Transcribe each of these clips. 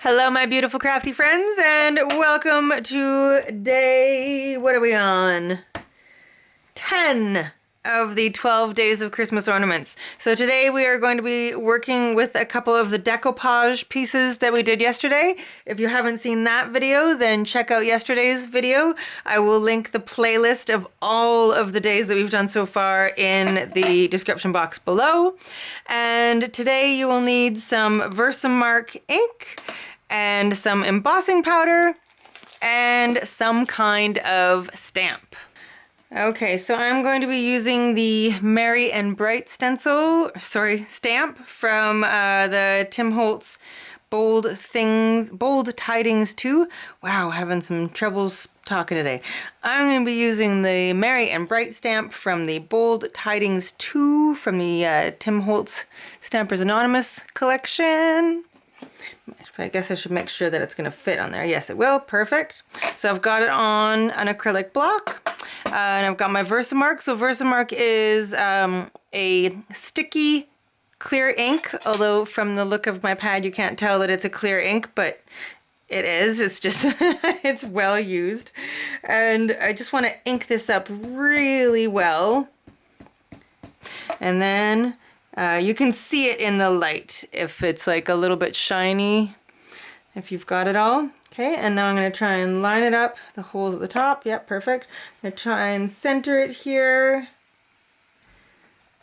Hello, my beautiful crafty friends, and welcome to day, what are we on? 10 of the 12 days of Christmas ornaments. So today we are going to be working with a couple of the decoupage pieces that we did yesterday. If you haven't seen that video, then check out yesterday's video. I will link the playlist of all of the days that we've done so far in the description box below. And today you will need some Versamark ink and some embossing powder and some kind of stamp. Okay, so I'm going to be using the Merry and Bright stamp from the Tim Holtz Bold Tidings 2. Wow, having some troubles talking today. I'm going to be using the Merry and Bright stamp from the Bold Tidings 2 from the Tim Holtz Stampers Anonymous collection. I guess I should make sure that it's going to fit on there. Yes, it will. Perfect. So I've got it on an acrylic block. And I've got my Versamark. So Versamark is a sticky clear ink. Although from the look of my pad, you can't tell that it's a clear ink, but it is. It's just, it's well used. And I just want to ink this up really well. And then you can see it in the light if it's like a little bit shiny, if you've got it all. Okay, and now I'm going to try and line it up, the holes at the top. Yep, perfect. I'm going to try and center it here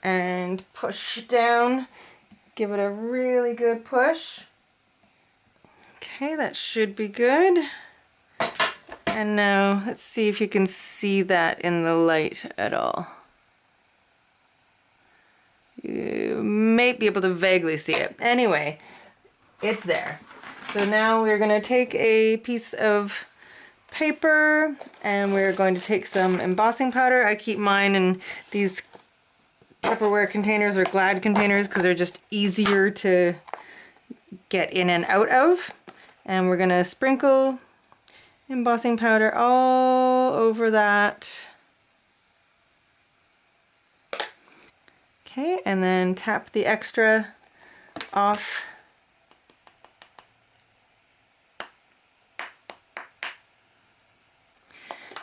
and push down. Give it a really good push. Okay, that should be good. And now let's see if you can see that in the light at all. You may be able to vaguely see it. Anyway, it's there. So now we're going to take a piece of paper and we're going to take some embossing powder. I keep mine in these Tupperware containers or Glad containers because they're just easier to get in and out of. And we're going to sprinkle embossing powder all over that. Okay, and then tap the extra off.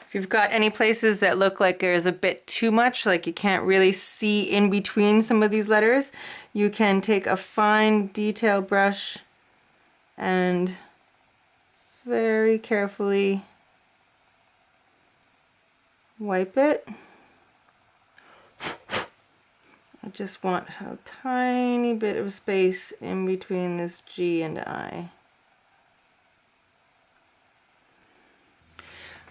If you've got any places that look like there's a bit too much, like you can't really see in between some of these letters, you can take a fine detail brush and very carefully wipe it. I just want a tiny bit of space in between this G and I.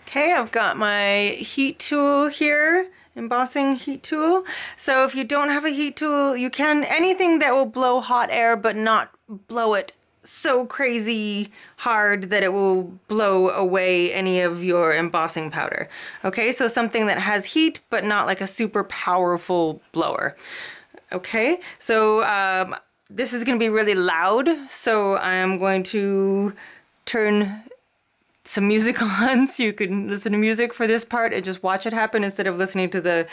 Okay, I've got my heat tool here, embossing heat tool. So if you don't have a heat tool, you can, anything that will blow hot air but not blow it so crazy hard that it will blow away any of your embossing powder. Okay, so something that has heat but not like a super powerful blower. Okay, so this is going to be really loud, so I'm going to turn some music on so you can listen to music for this part and just watch it happen instead of listening to the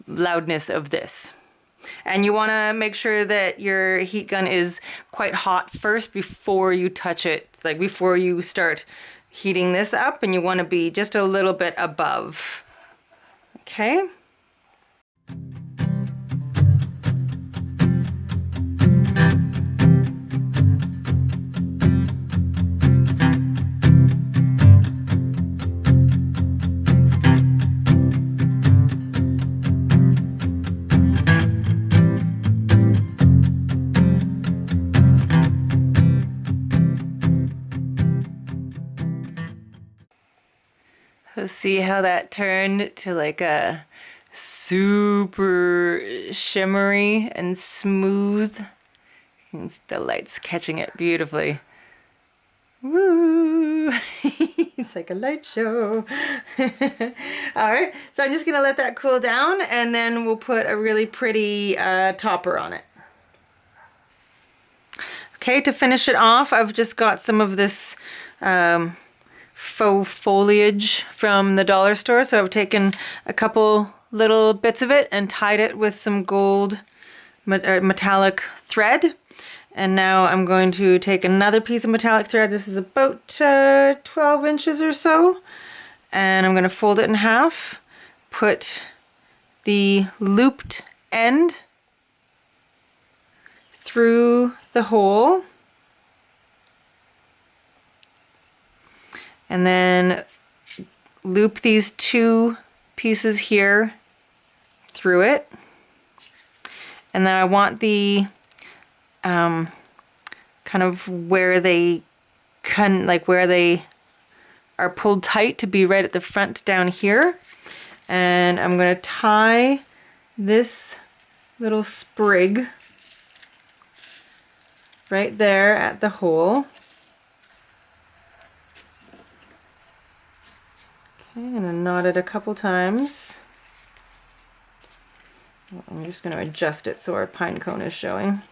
loudness of this. And you want to make sure that your heat gun is quite hot first before you touch it, like before you start heating this up, and you want to be just a little bit above. Okay? So see how that turned to like a super shimmery and smooth. The light's catching it beautifully. Woo! It's like a light show. Alright, so I'm just going to let that cool down and then we'll put a really pretty topper on it. Okay, to finish it off, I've just got some of this faux foliage from the dollar store. So I've taken a couple little bits of it and tied it with some gold metallic thread. And now I'm going to take another piece of metallic thread. This is about 12 inches or so. And I'm going to fold it in half, put the looped end through the hole, and then loop these two pieces here through it. And then I want the kind of where they where they are pulled tight to be right at the front down here. And I'm going to tie this little sprig right there at the hole. Okay, and then knot it a couple times. I'm just going to adjust it so our pine cone is showing.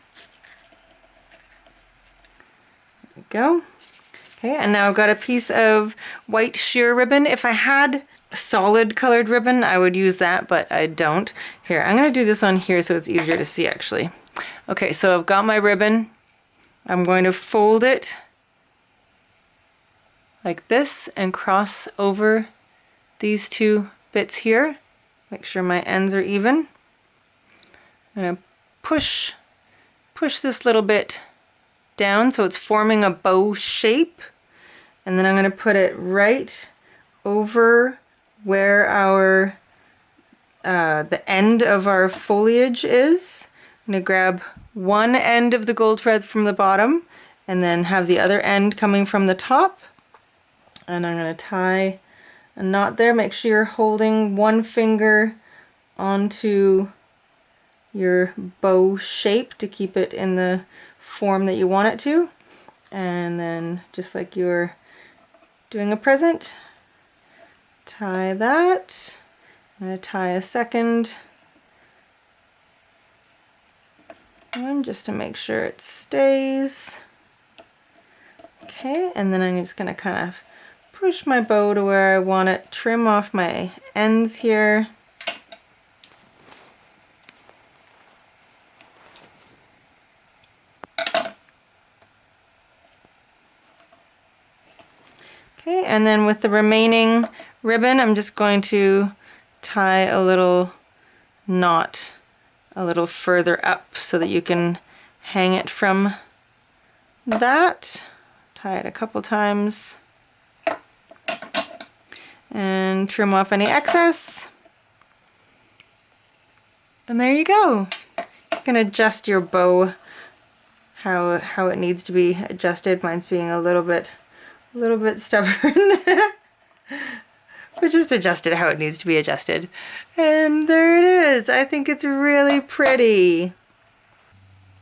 There we go. Okay, and now I've got a piece of white sheer ribbon. If I had solid colored ribbon, I would use that, but I don't. Here, I'm going to do this on here so it's easier to see actually. Okay, so I've got my ribbon. I'm going to fold it like this and cross over these two bits here. Make sure my ends are even. I'm going to push this little bit down so it's forming a bow shape. And then I'm going to put it right over where our the end of our foliage is. I'm going to grab one end of the gold thread from the bottom and then have the other end coming from the top. And I'm going to tie a knot there. Make sure you're holding one finger onto your bow shape to keep it in the form that you want it to. And then just like you're doing a present, tie that. I'm going to tie a second one just to make sure it stays. Okay, and then I'm just going to kind of push my bow to where I want it, trim off my ends here. Okay, and then with the remaining ribbon, I'm just going to tie a little knot a little further up so that you can hang it from that. Tie it a couple times and trim off any excess. And there you go. You can adjust your bow how it needs to be adjusted. Mine's being a little bit stubborn. But just adjust it how it needs to be adjusted. And there it is. I think it's really pretty.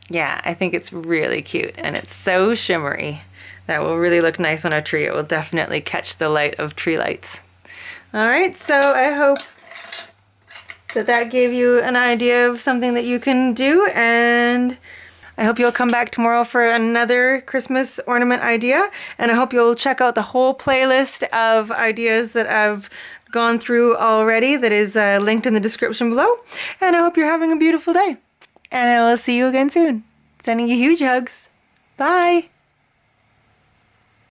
Yeah, I think it's really cute and it's so shimmery. That will really look nice on a tree. It will definitely catch the light of tree lights. All right, so I hope that gave you an idea of something that you can do, and I hope you'll come back tomorrow for another Christmas ornament idea, and I hope you'll check out the whole playlist of ideas that I've gone through already that is linked in the description below, and I hope you're having a beautiful day, and I will see you again soon. Sending you huge hugs. Bye!